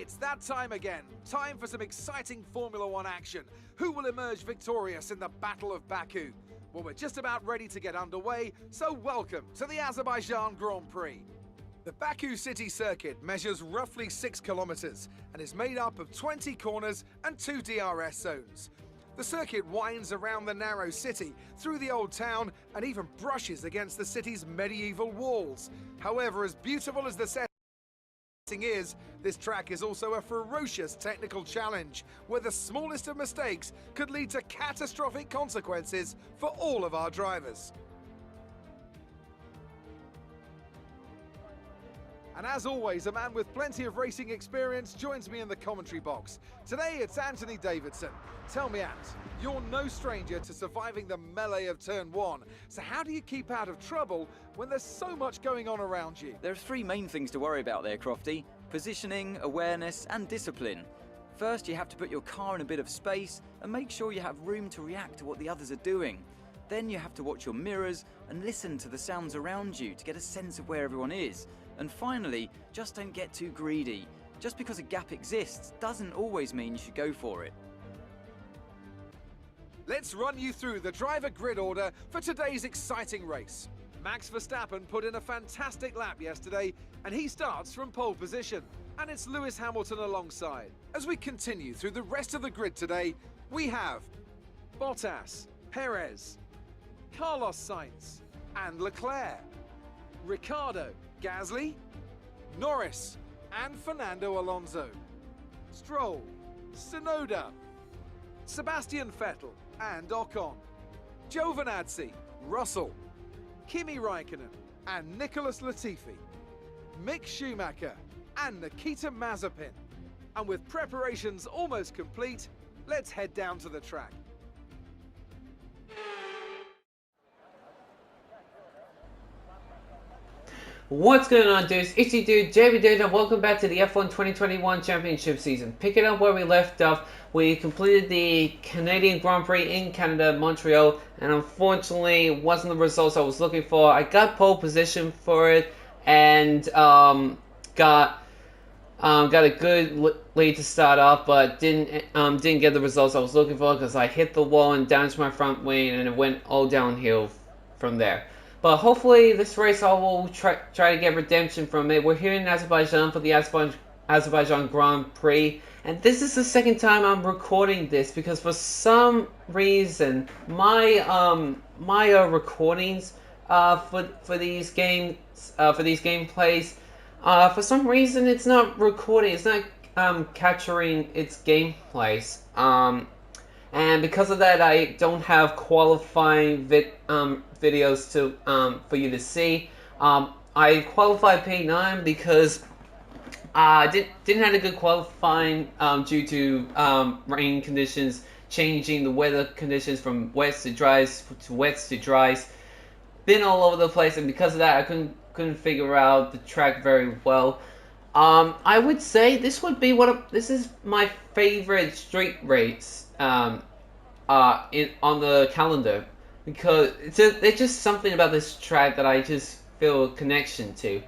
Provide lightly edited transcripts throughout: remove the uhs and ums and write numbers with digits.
It's that time again. Time for some exciting Formula One action. Who will emerge victorious in the Battle of Baku? Well, we're just about ready to get underway, so welcome to the Azerbaijan Grand Prix. The Baku city circuit measures roughly 6 kilometers and is made up of 20 corners and 2 DRS zones. The circuit winds around the narrow city, through the old town, and even brushes against the city's medieval walls. However, as beautiful as the setting is, this track is also a ferocious technical challenge, where the smallest of mistakes could lead to catastrophic consequences for all of our drivers. And as always, a man with plenty of racing experience joins me in the commentary box. Today it's Anthony Davidson. Tell me, Ant, you're no stranger to surviving the melee of turn 1. So how do you keep out of trouble when there's so much going on around you? There are 3 main things to worry about there, Crofty. Positioning, awareness and discipline. First, you have to put your car in a bit of space and make sure you have room to react to what the others are doing. Then you have to watch your mirrors and listen to the sounds around you to get a sense of where everyone is. And finally, just don't get too greedy. Just because a gap exists doesn't always mean you should go for it. Let's run you through the driver grid order for today's exciting race. Max Verstappen put in a fantastic lap yesterday, and he starts from pole position. And it's Lewis Hamilton alongside. As we continue through the rest of the grid today, we have Bottas, Perez, Carlos Sainz, and Leclerc, Ricciardo, Gasly, Norris, and Fernando Alonso, Stroll, Tsunoda, Sebastian Vettel, and Ocon, Giovinazzi, Russell, Kimi Raikkonen, and Nicholas Latifi, Mick Schumacher, and Nikita Mazepin. And with preparations almost complete, let's head down to the track. What's going on, dudes? It's your dude, JB Dude, and welcome back to the F1 2021 Championship season. Picking up where we left off, we completed the Canadian Grand Prix in Canada, Montreal, and unfortunately, it wasn't the results I was looking for. I got pole position for it, and got a good lead to start off, but didn't get the results I was looking for because I hit the wall and damaged my front wing, and it went all downhill from there. But hopefully this race I will try to get redemption from it. We're here in Azerbaijan for the Azerbaijan Grand Prix. And this is the second time I'm recording this because for some reason my recordings for these gameplays for some reason it's not recording. It's not capturing its gameplays. And because of that, I don't have qualifying videos to for you to see. I qualified P9 because I didn't have a good qualifying due to rain conditions, changing the weather conditions from wets to dries to wets to dries. Been all over the place, and because of that, I couldn't figure out the track very well. I would say this would be this is my favorite street race on the calendar, because it's just something about this track that I just feel a connection to.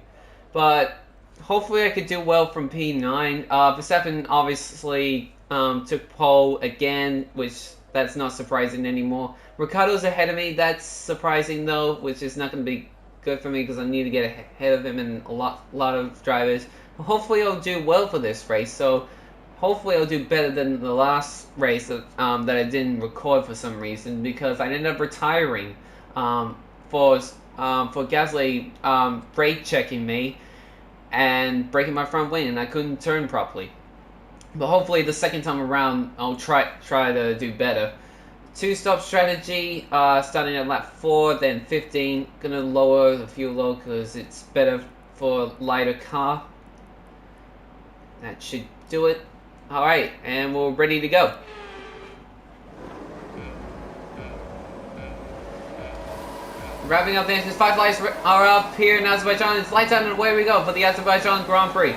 But hopefully I could do well from P9. Verstappen obviously took pole again, which that's not surprising anymore. Ricciardo's ahead of me. That's surprising though, which is not going to be good for me because I need to get ahead of him and a lot of drivers. Hopefully I'll do well for this race. So hopefully I'll do better than the last race that I didn't record for some reason, because I ended up retiring for Gasly brake checking me and breaking my front wing, and I couldn't turn properly. But hopefully the second time around I'll try to do better. 2-stop strategy, starting at lap 4, then 15. Gonna lower the fuel load because it's better for a lighter car. That should do it. Alright, and we're ready to go. Wrapping up the engines, 5 lights are up here in Azerbaijan. It's lights out and away we go for the Azerbaijan Grand Prix.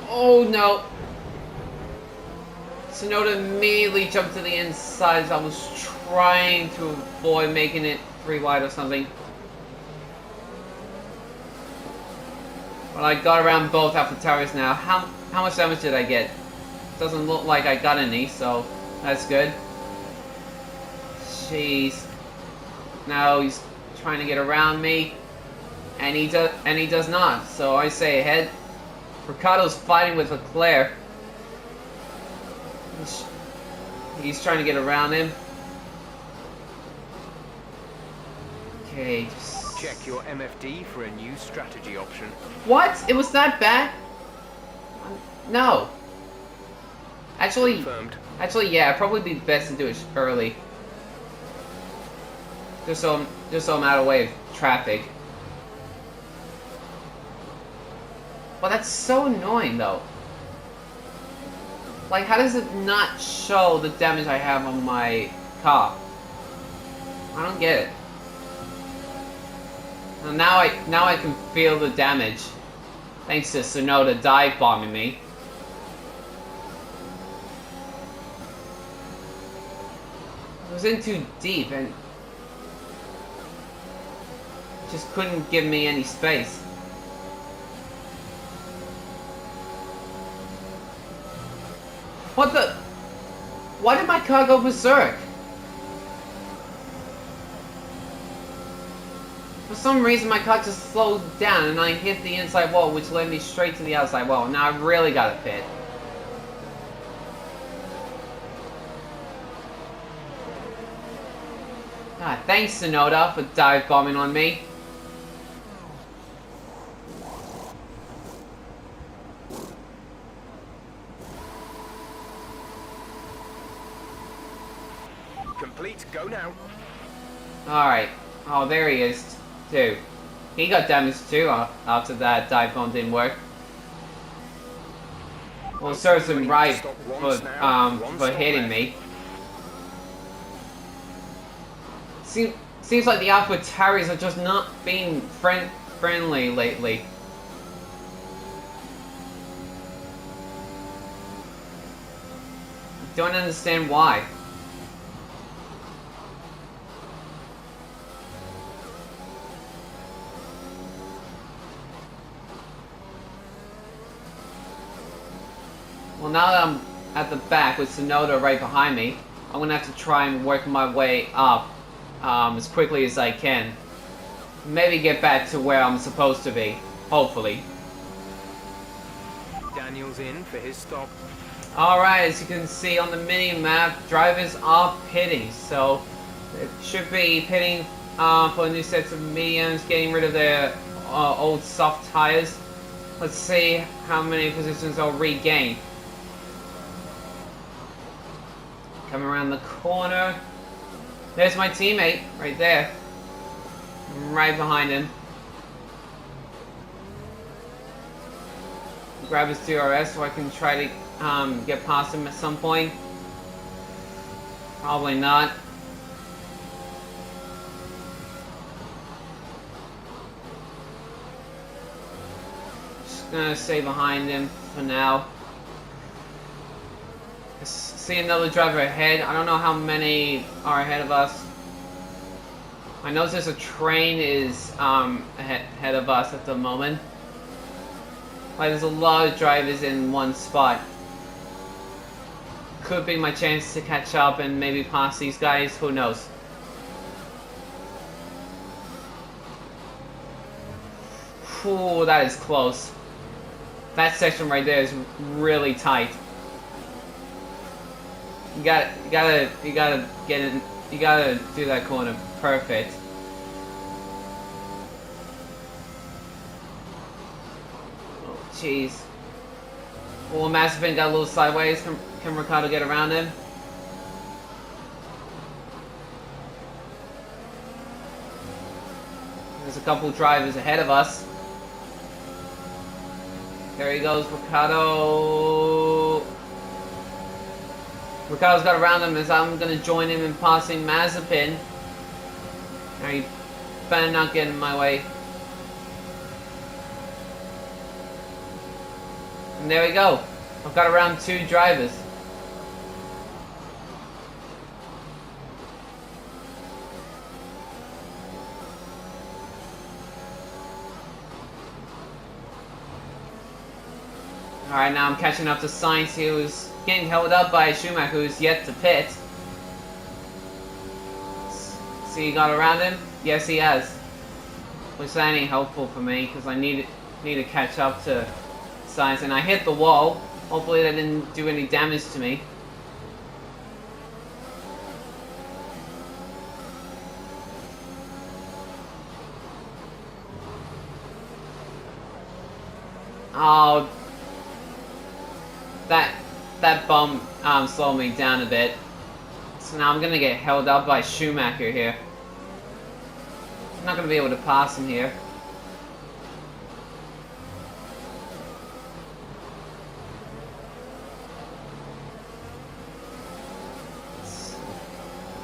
Oh no. Tsunoda immediately jumped to the inside as I was trying to avoid making it 3 wide or something. Well, I got around both AlphaTauri's now. How much damage did I get? Doesn't look like I got any, so that's good. Jeez. Now he's trying to get around me, and he does not. So I say ahead. Ricciardo's fighting with Leclerc. He's trying to get around him. Okay. Check your MFD for a new strategy option. What? It was that bad? No. Actually, yeah, probably be best to do it early. Just so I'm out of the way of traffic. Well, that's so annoying, though. Like, how does it not show the damage I have on my car? I don't get it. And now I can feel the damage, thanks to Tsunoda dive bombing me. I was in too deep and just couldn't give me any space. What the? Why did my car go berserk? For some reason my car just slowed down and I hit the inside wall, which led me straight to the outside wall. Now I really gotta pit. Ah, thanks Tsunoda for dive bombing on me. Complete, go now. Alright. Oh, there he is, too. He got damaged too after that dive bomb didn't work. Well, serves him right for hitting me. Seems like the AlphaTauris are just not being friendly lately. Don't understand why. Well, now that I'm at the back with Tsunoda right behind me, I'm gonna have to try and work my way up as quickly as I can. Maybe get back to where I'm supposed to be, hopefully. Daniel's in for his stop. Alright, as you can see on the mini-map, drivers are pitting, so it should be pitting for new sets of mediums, getting rid of their old soft tires. Let's see how many positions I'll regain. Coming around the corner. There's my teammate, right there. I'm right behind him. Grab his DRS so I can try to get past him at some point. Probably not. Just gonna stay behind him for now. See another driver ahead. I don't know how many are ahead of us. I notice a train is ahead of us at the moment. Like there's a lot of drivers in one spot. Could be my chance to catch up and maybe pass these guys. Who knows? Ooh, that is close. That section right there is really tight. You gotta get in. You gotta do that corner perfect. Oh, jeez. Oh, Mazepin got a little sideways. Can Ricciardo get around him? There's a couple drivers ahead of us. There he goes, Ricciardo. Ricciardo's got around him as I'm going to join him in passing Mazepin. Now you better not get in my way. And there we go. I've got around 2 drivers. Alright, now I'm catching up to Sainz, who's getting held up by Schumacher, who's yet to pit. See, he got around him? Yes, he has. Which that ain't helpful for me, because I need to catch up to Sainz. And I hit the wall. Hopefully that didn't do any damage to me. Oh, that bump slowed me down a bit. So now I'm gonna get held up by Schumacher here. I'm not gonna be able to pass him here.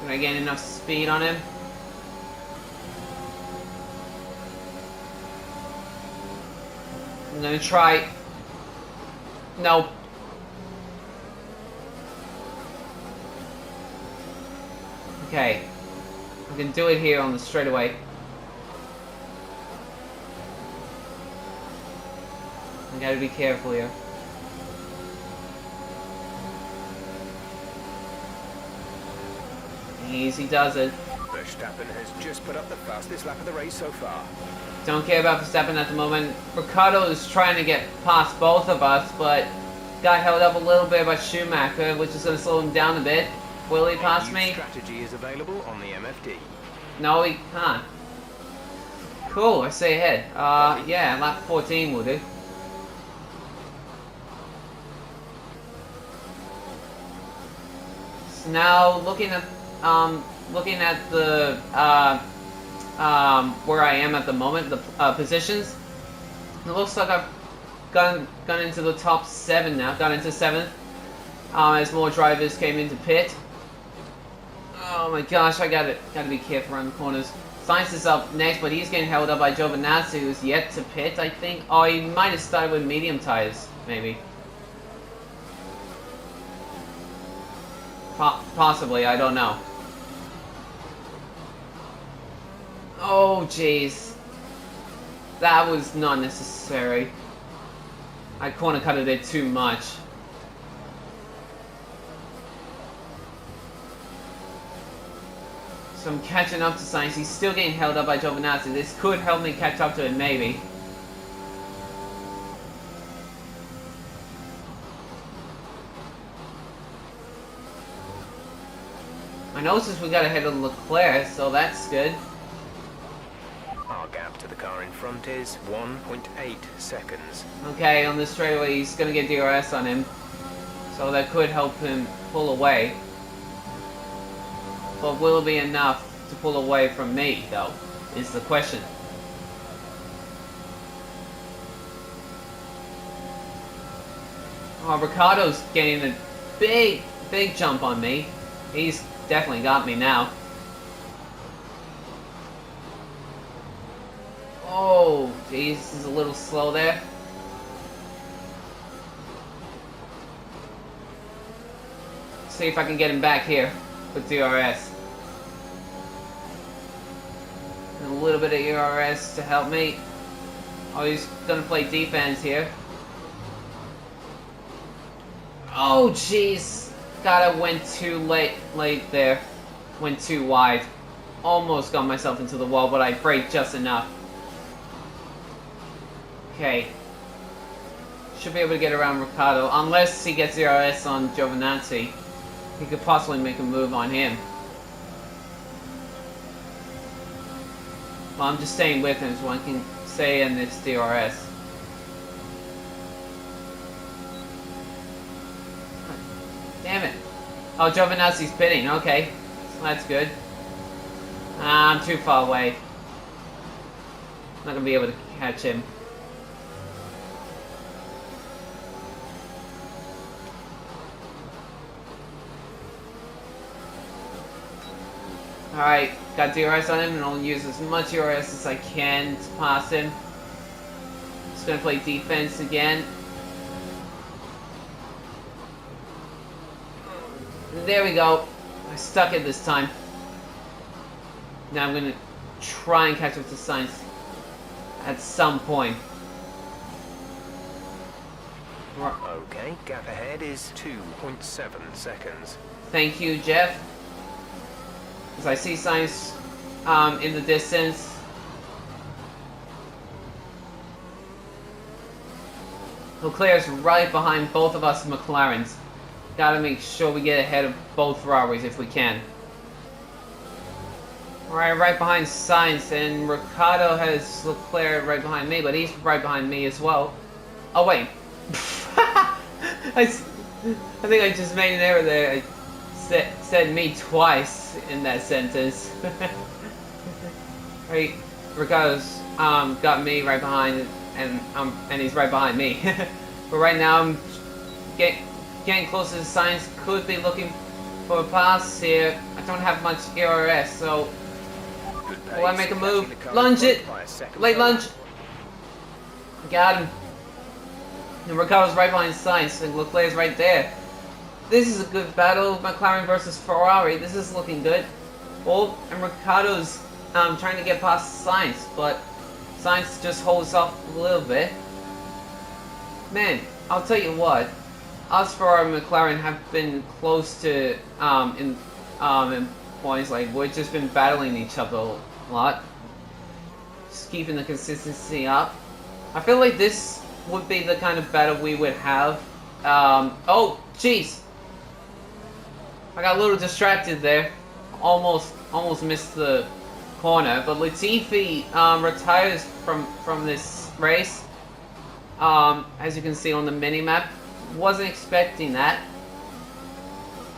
Can I get enough speed on him? I'm gonna try. Nope. Okay. I can do it here on the straightaway. I gotta be careful here. Easy does it. Verstappen has just put up the fastest lap of the race so far. Don't care about Verstappen at the moment. Ricciardo is trying to get past both of us, but got held up a little bit by Schumacher, which is going to slow him down a bit. Will he pass me? Strategy is available on the MFD. No, he can't. Cool, I stay ahead. Yeah, lap 14 will do. So now looking at the where I am at the moment, the positions. It looks like I've gone into the top 7 now. Got into 7th as more drivers came into pit. Oh my gosh, I gotta be careful around the corners. Sainz is up next, but he's getting held up by Giovinazzi, who's yet to pit, I think. Oh, he might have started with medium tires, maybe. Possibly, I don't know. Oh, jeez. That was not necessary. I corner cut it too much. So I'm catching up to Sainz. He's still getting held up by Giovinazzi. This could help me catch up to him, maybe. I noticed we got ahead of Leclerc, so that's good. Our gap to the car in front is 1.8 seconds. Okay, on the straightaway he's going to get DRS on him. So that could help him pull away. But will it be enough to pull away from me, though, is the question. Oh, Ricciardo's getting a big jump on me. He's definitely got me now. Oh, geez, this is a little slow there. See if I can get him back here with DRS. And a little bit of DRS to help me. Oh, he's gonna play defense here. Oh, jeez. God, I went too late there. Went too wide. Almost got myself into the wall, but I braked just enough. Okay. Should be able to get around Ricciardo, unless he gets DRS on Giovinazzi. He could possibly make a move on him. Well, I'm just staying with him so I can stay in this DRS. Damn it. Oh, Giovinazzi's pitting. Okay. That's good. I'm too far away. Not going to be able to catch him. Alright, got DRS on him, and I'll use as much DRS as I can to pass him. Just gonna play defense again. There we go. I stuck it this time. Now I'm gonna try and catch up to Sainz at some point. Okay, gap ahead is 2.7 seconds. Thank you, Jeff. As I see Sainz in the distance. Leclerc's right behind both of us McLarens. Gotta make sure we get ahead of both Ferraris if we can. Alright, right behind Sainz, and Ricciardo has Leclerc right behind me, but he's right behind me as well. Oh wait. I think I just made an error there. I said me twice in that sentence. Right, Ricciardo's got me right behind, and he's right behind me. But right now I'm getting closer to Sainz. Could be looking for a pass here. I don't have much ERS, so will I make a move? Lunge it! Late lunge! Got him. And Ricciardo's right behind Sainz, and Leclerc's right there. This is a good battle, McLaren versus Ferrari. This is looking good. Oh, and Ricciardo's trying to get past Sainz, but Sainz just holds off a little bit. Man, I'll tell you what. Us Ferrari and McLaren have been close to in points. Like, we've just been battling each other a lot, just keeping the consistency up. I feel like this would be the kind of battle we would have. Oh, jeez! I got a little distracted there. Almost missed the corner. But Latifi retires from this race. As you can see on the mini map, wasn't expecting that.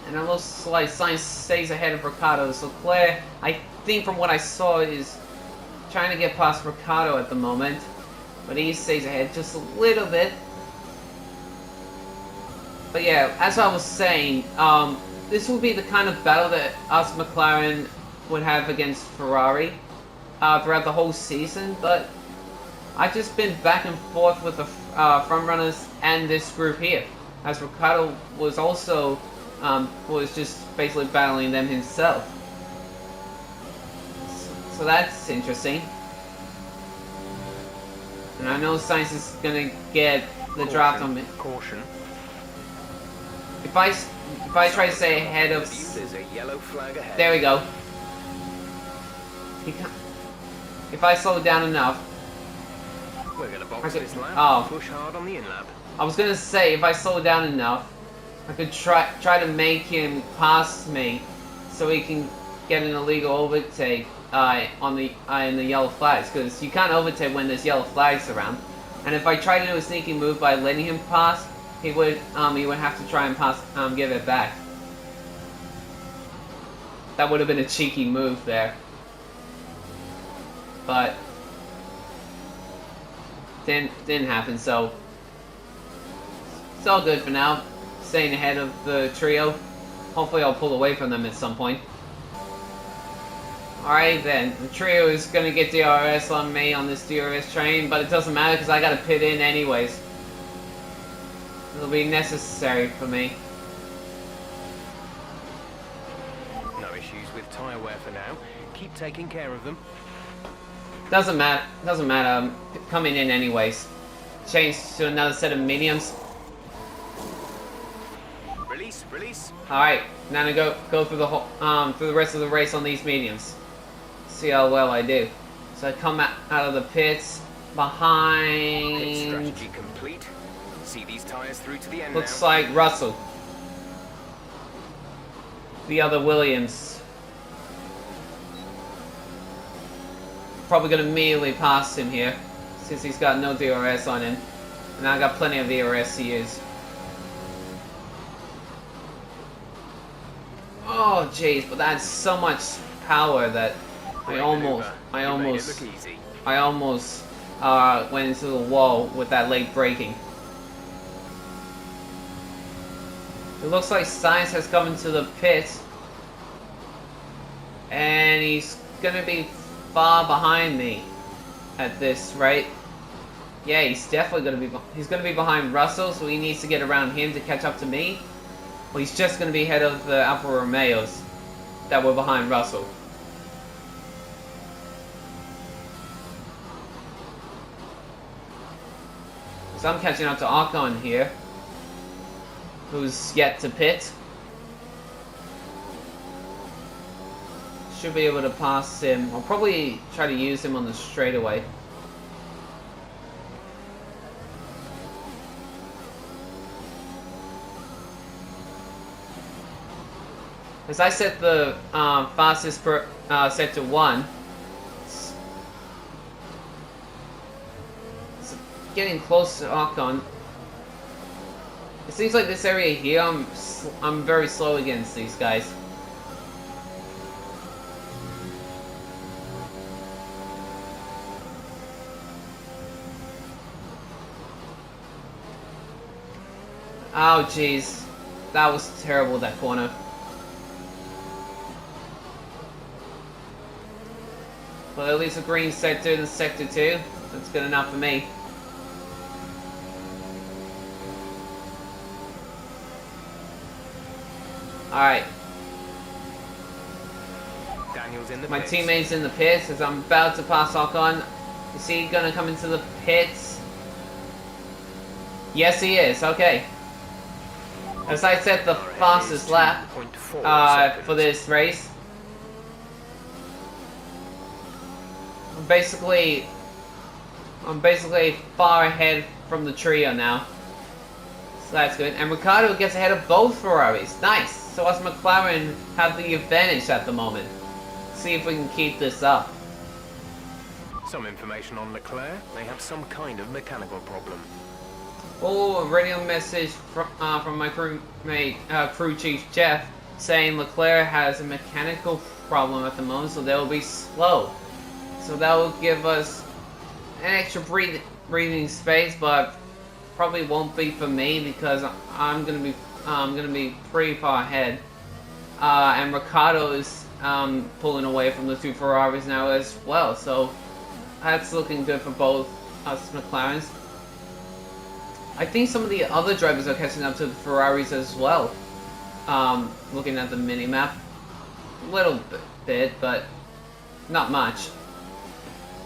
And it looks like Sainz stays ahead of Ricciardo. So Leclerc, I think from what I saw, is trying to get past Ricciardo at the moment. But he stays ahead just a little bit. But yeah, as I was saying, this will be the kind of battle that us McLaren would have against Ferrari throughout the whole season. But I've just been back and forth with the front runners and this group here, as Ricciardo was also was just basically battling them himself. So that's interesting. And I know Sainz is gonna get the draft on me. Caution. If I try to stay ahead of, There's a yellow flag ahead. there we go. If I slow down enough, We're gonna box I could, this lap. oh, Push hard on the in lap. I was gonna say if I slow down enough, I could try to make him pass me, so he can get an illegal overtake on the in the yellow flags, because you can't overtake when there's yellow flags around. And if I try to do a sneaky move by letting him pass, he would have to try and pass give it back. That would have been a cheeky move there, but didn't happen. So it's all good for now. Staying ahead of the trio. Hopefully I'll pull away from them at some point. Alright then, the trio is going to get DRS on me on this DRS train, but it doesn't matter because I got to pit in anyways. It'll be necessary for me. No issues with tyre wear for now. Keep taking care of them. Doesn't matter, I'm coming in anyways. Change to another set of mediums. Release. Alright, now to go through the whole through the rest of the race on these mediums. See how well I do. So I come out of the pits Pit behind, strategy complete. See these tyres through to the end looks now. like Russell. The other Williams. Probably gonna immediately pass him here, since he's got no DRS on him. And I got plenty of DRS to use. Oh jeez, but that's so much power that I almost went into the wall with that late braking. It looks like Sainz has come into the pit, and he's gonna be far behind me at this rate. Yeah, he's definitely gonna be behind Russell, so he needs to get around him to catch up to me. Well, he's just going to be ahead of the Alfa Romeos that were behind Russell. So I'm catching up to Ocon here. who's yet to pit. Should be able to pass him. I'll probably try to use him on the straightaway. As I set the fastest per set to 1, it's getting close to Ocon. It seems like this area here, I'm very slow against these guys. Oh jeez, that was terrible, that corner. Well, at least a green sector in sector 2. That's good enough for me. Alright. Daniel's in the My pits. teammate's in the pits as I'm about to pass Ocon. Is he gonna come into the pits? Yes, he is. Okay. As I set the fastest lap for this race. I'm basically far ahead from the trio now. So that's good. And Ricciardo gets ahead of both Ferraris. Nice. So us McLaren have the advantage at the moment. See if we can keep this up. Some information on Leclerc. They have some kind of mechanical problem. Oh, a radio message from my crewmate, crew chief Jeff, saying Leclerc has a mechanical problem at the moment, so they'll be slow. So that will give us an extra breathing space, but probably won't be for me because I'm gonna be pretty far ahead. And Ricciardo is pulling away from the two Ferraris now as well, so that's looking good for both us McLarens. I think some of the other drivers are catching up to the Ferraris as well. Looking at the mini-map. A little bit, but not much.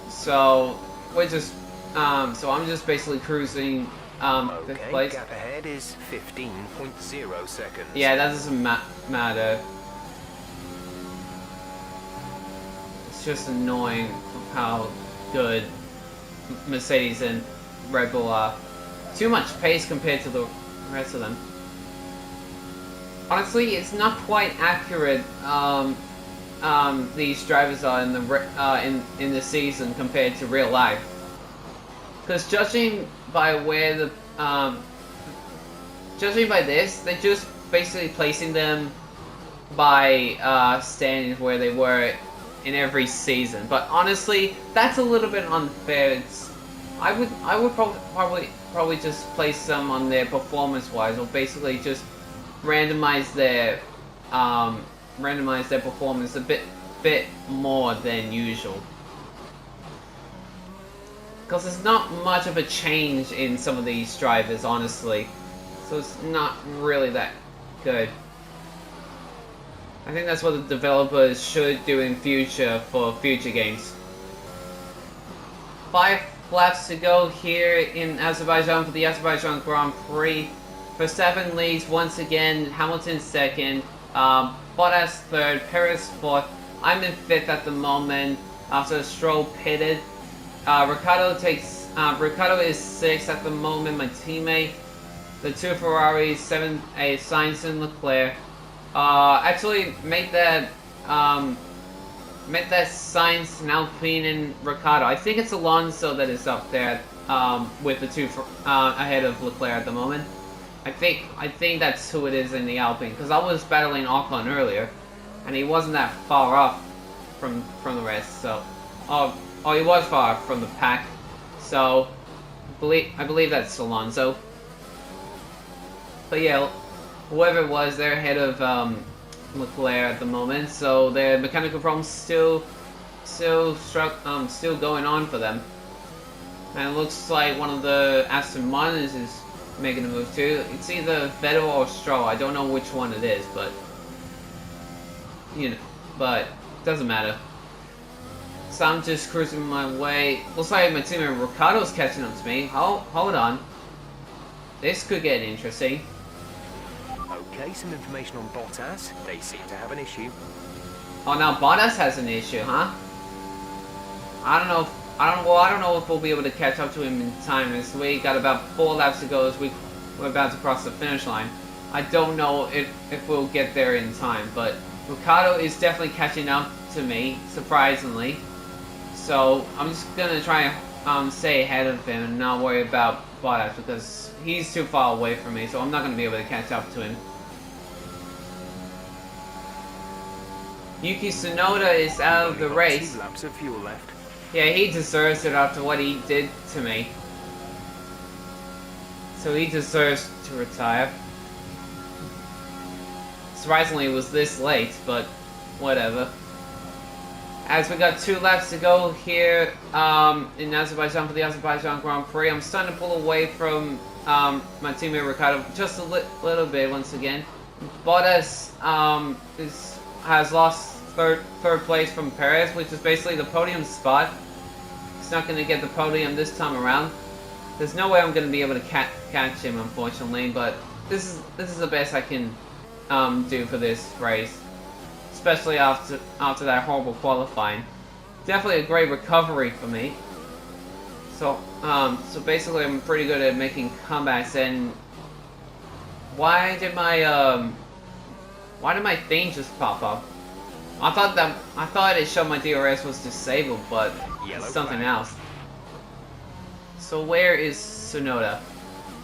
So, we're just, so I'm just basically cruising, fifth place. Gap ahead is 15.0 seconds. Yeah, that doesn't matter. It's just annoying how good Mercedes and Red Bull are. Too much pace compared to the rest of them. Honestly, it's not quite accurate. These drivers are in the in the season compared to real life. Because judging by where the judging by this, they're just basically placing them by standings where they were in every season. But honestly, that's a little bit unfair. I would probably just place them on their performance-wise, or basically just randomize their performance a bit more than usual. Because there's not much of a change in some of these drivers, honestly. So it's not really that good. I think that's what the developers should do in future for future games. 5 laps to go here in Azerbaijan for the Azerbaijan Grand Prix. Verstappen leads once again, Hamilton second, Bottas third, Perez fourth. I'm in fifth at the moment after Stroll pitted. Ricciardo is sixth at the moment, my teammate. The two Ferraris, 7, 8, Sainz and Leclerc. Actually, make that Sainz and Alpine and Ricciardo. I think it's Alonso that is up there with the two ahead of Leclerc at the moment. I think that's who it is in the Alpine, because I was battling Ocon earlier, and he wasn't that far off from the rest. So, oh, he was far from the pack. So, I believe that's Alonso. But yeah, whoever it was, they're ahead of Leclerc at the moment. So their mechanical problems still going on for them. And it looks like one of the Aston Martins is making a move too. It's either Vettel or Stroll. I don't know which one it is, but you know, but it doesn't matter. So I'm just cruising my way. Looks like my teammate Ricciardo's catching up to me. Hold on. This could get interesting. Okay, some information on Bottas. They seem to have an issue. Oh, now Bottas has an issue, huh? I don't know if we'll be able to catch up to him in time, as we got about 4 laps to go as we're about to cross the finish line. I don't know if we'll get there in time, but Ricciardo is definitely catching up to me, surprisingly. So I'm just gonna try and stay ahead of him and not worry about Bottas because he's too far away from me, so I'm not gonna be able to catch up to him. Yuki Tsunoda is out of the race. 2 laps of fuel left. Yeah, he deserves it after what he did to me. So he deserves to retire. Surprisingly, it was this late, but whatever. As we got 2 laps to go here in Azerbaijan for the Azerbaijan Grand Prix, I'm starting to pull away from my teammate Ricciardo just a little bit once again. Bottas has lost third place from Perez, which is basically the podium spot. He's not going to get the podium this time around. There's no way I'm going to be able to catch him, unfortunately, but this is the best I can do for this race, especially after that horrible qualifying. Definitely a great recovery for me. So basically I'm pretty good at making comebacks. And why did my thing just pop up? I thought it showed my DRS was disabled, but it's something else. So where is Tsunoda?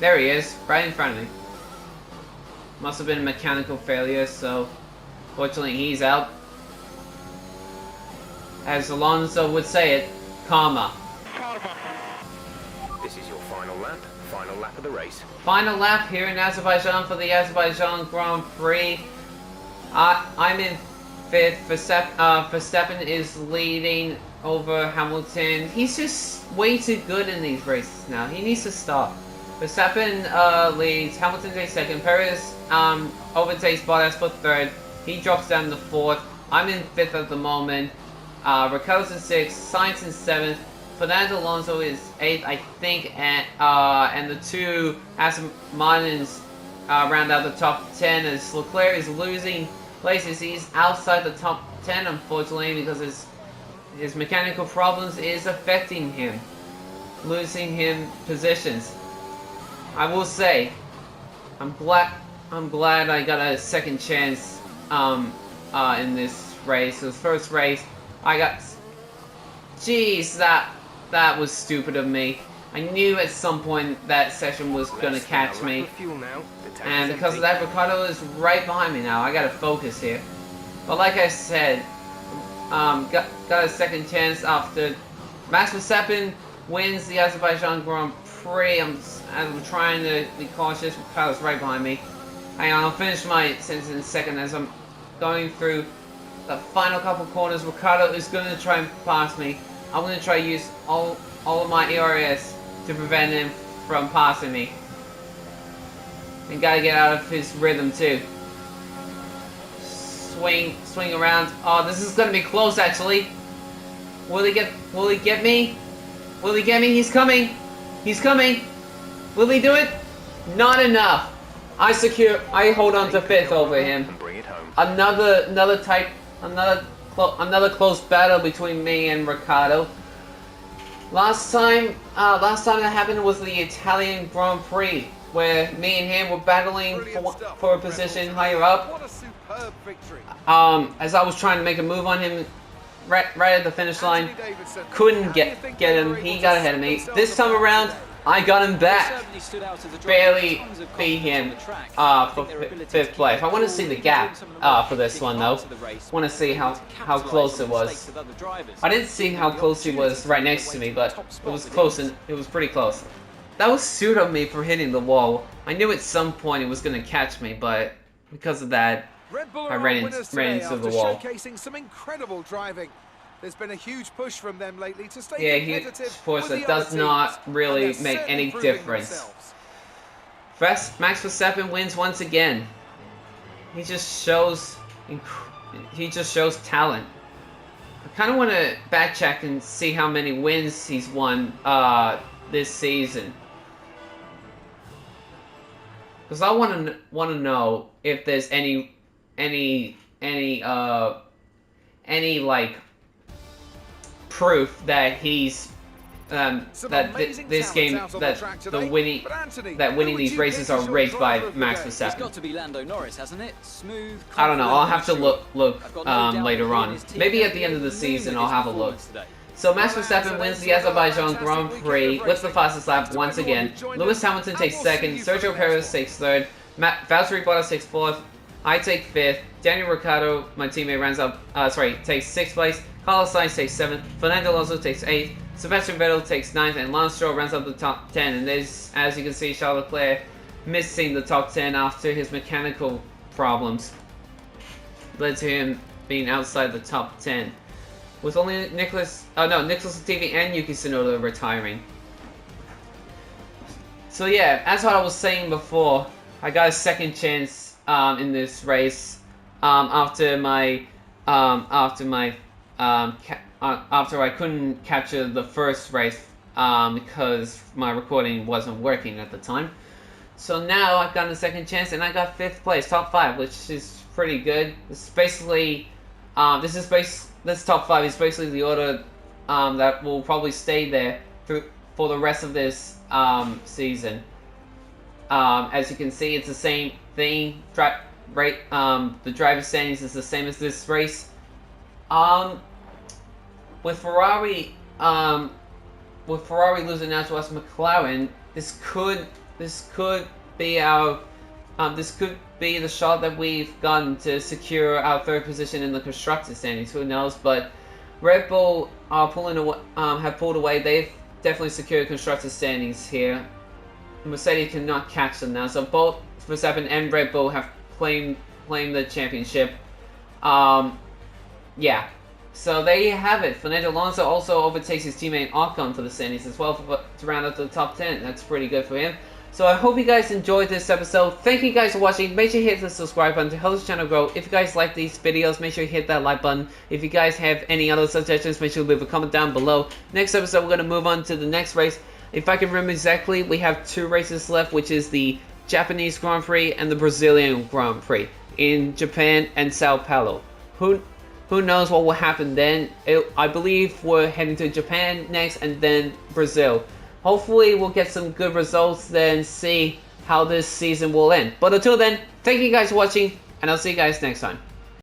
There he is, right in front of me. Must have been a mechanical failure, so fortunately he's out. As Alonso would say it, karma. This is your final lap of the race. Final lap here in Azerbaijan for the Azerbaijan Grand Prix. I'm in 5th. Verstappen is leading over Hamilton. He's just way too good in these races now. He needs to stop. Verstappen leads, Hamilton takes 2nd, Perez overtakes Bottas for 3rd. He drops down to 4th. I'm in 5th at the moment. Ricciardo's in 6th, Sainz in 7th. Fernando Alonso is 8th, I think, and the 2 Aston Martins round out the top 10 as Leclerc is losing places. He's outside the top 10, unfortunately, because his mechanical problems is affecting him, losing him positions. I will say, I'm glad I got a second chance in this race. The first race, I got. Jeez, that was stupid of me. I knew at some point that session was gonna catch me, and because of that, Ricciardo is right behind me now. I gotta focus here. But like I said, got a second chance after Max Verstappen wins the Azerbaijan Grand Prix. I'm trying to be cautious. Ricciardo's right behind me. Hang on, I'll finish my sentence in a second as I'm going through the final couple corners. Ricciardo is going to try and pass me. I'm going to try to use all of my ERS to prevent him from passing me. And gotta get out of his rhythm too. Swing around. Oh, this is gonna be close actually. Will he get me? Will he get me? He's coming. He's coming. Will he do it? Not enough. I hold on to 5th over him. Another close battle between me and Ricciardo. Last time that happened was the Italian Grand Prix, where me and him were battling for a position higher up. What a superb victory. As I was trying to make a move on him right at the finish line, couldn't get him. He got ahead of me. This time around, I got him back. Barely beat him for 5th place. I want to see the gap for this one though. I want to see how close it was. I didn't see how close he was right next to me, but it was close and it was pretty close. That was stupid of me for hitting the wall. I knew at some point it was going to catch me, but because of that, I ran into the wall. Showcasing some incredible driving. There's been a huge push from them lately to stay competitive. Of course, that does not really make any difference. Max Verstappen wins once again. He just shows talent. I kind of want to backcheck and see how many wins he's won this season. because I want to know if there's any like proof that he's this game that winning these races are rigged by Max It's Verstappen. got to be Lando Norris, hasn't it? Smooth. I don't know. I'll have to confident, look I've got no doubt later that he and on. his team Maybe are at the end of the gonna win season with I'll his have a look. performance today. So Max Verstappen wins the Azerbaijan Grand Prix with the fastest lap once again. Lewis Hamilton takes second, Sergio Perez takes third, Valtteri Bottas takes fourth, I take fifth, Daniel Ricciardo, my teammate, takes sixth place, Carlos Sainz takes seventh, Fernando Alonso takes eighth, Sebastian Vettel takes ninth, and Lance Stroll rounds up the top 10. And there's, as you can see, Charles Leclerc missing the top 10 after his mechanical problems led to him being outside the top 10. With only Nicholas Latifi and Yuki Tsunoda retiring. So yeah, as what I was saying before, I got a second chance in this race after I couldn't capture the first race because my recording wasn't working at the time. So now I've gotten a second chance and I got 5th place, top 5, which is pretty good. This is basically this top 5 is basically the order that will probably stay there for the rest of this season. As you can see, it's the same thing. The driver standings is the same as this race. With Ferrari losing out to us McLaren, this could be the shot that we've gotten to secure our 3rd position in the constructor standings. Who knows? But Red Bull are have pulled away. They've definitely secured constructor standings here. Mercedes cannot catch them now. So both Verstappen and Red Bull have claimed the championship. Yeah. So there you have it. Fernando Alonso also overtakes his teammate Ocon for the standings as well to round up the top 10. That's pretty good for him. So I hope you guys enjoyed this episode. Thank you guys for watching. Make sure you hit the subscribe button to help this channel grow. If you guys like these videos, make sure you hit that like button. If you guys have any other suggestions, make sure you leave a comment down below. Next episode, we're going to move on to the next race. If I can remember exactly, we have 2 races left, which is the Japanese Grand Prix and the Brazilian Grand Prix in Japan and Sao Paulo. Who knows what will happen then? I believe we're heading to Japan next and then Brazil. Hopefully we'll get some good results then, see how this season will end. But until then, thank you guys for watching, and I'll see you guys next time.